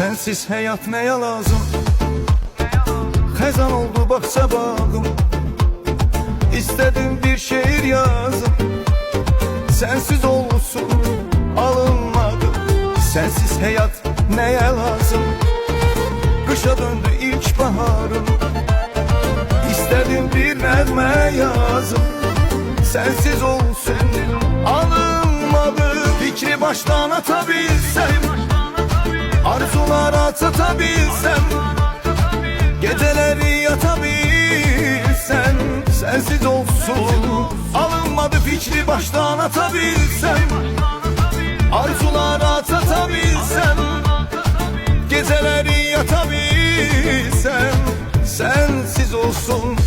Sensiz hayat neye lazım? Xəzan oldu baxsa bağım, İstedim bir şiir yazım. Sensiz olsun alınmadı. Sensiz hayat neye lazım? Kışa döndü ilk baharım, İstedim bir nəğmə yazım. Sensiz olsun alınmadı. Fikri baştan atabilsem, arzulara satabilsem, geceleri yatabilsem. Sensiz olsun alınmadı. Fikri baştan atabilsem, arzulara satabilsem, geceleri yatabilsem. Sensiz olsun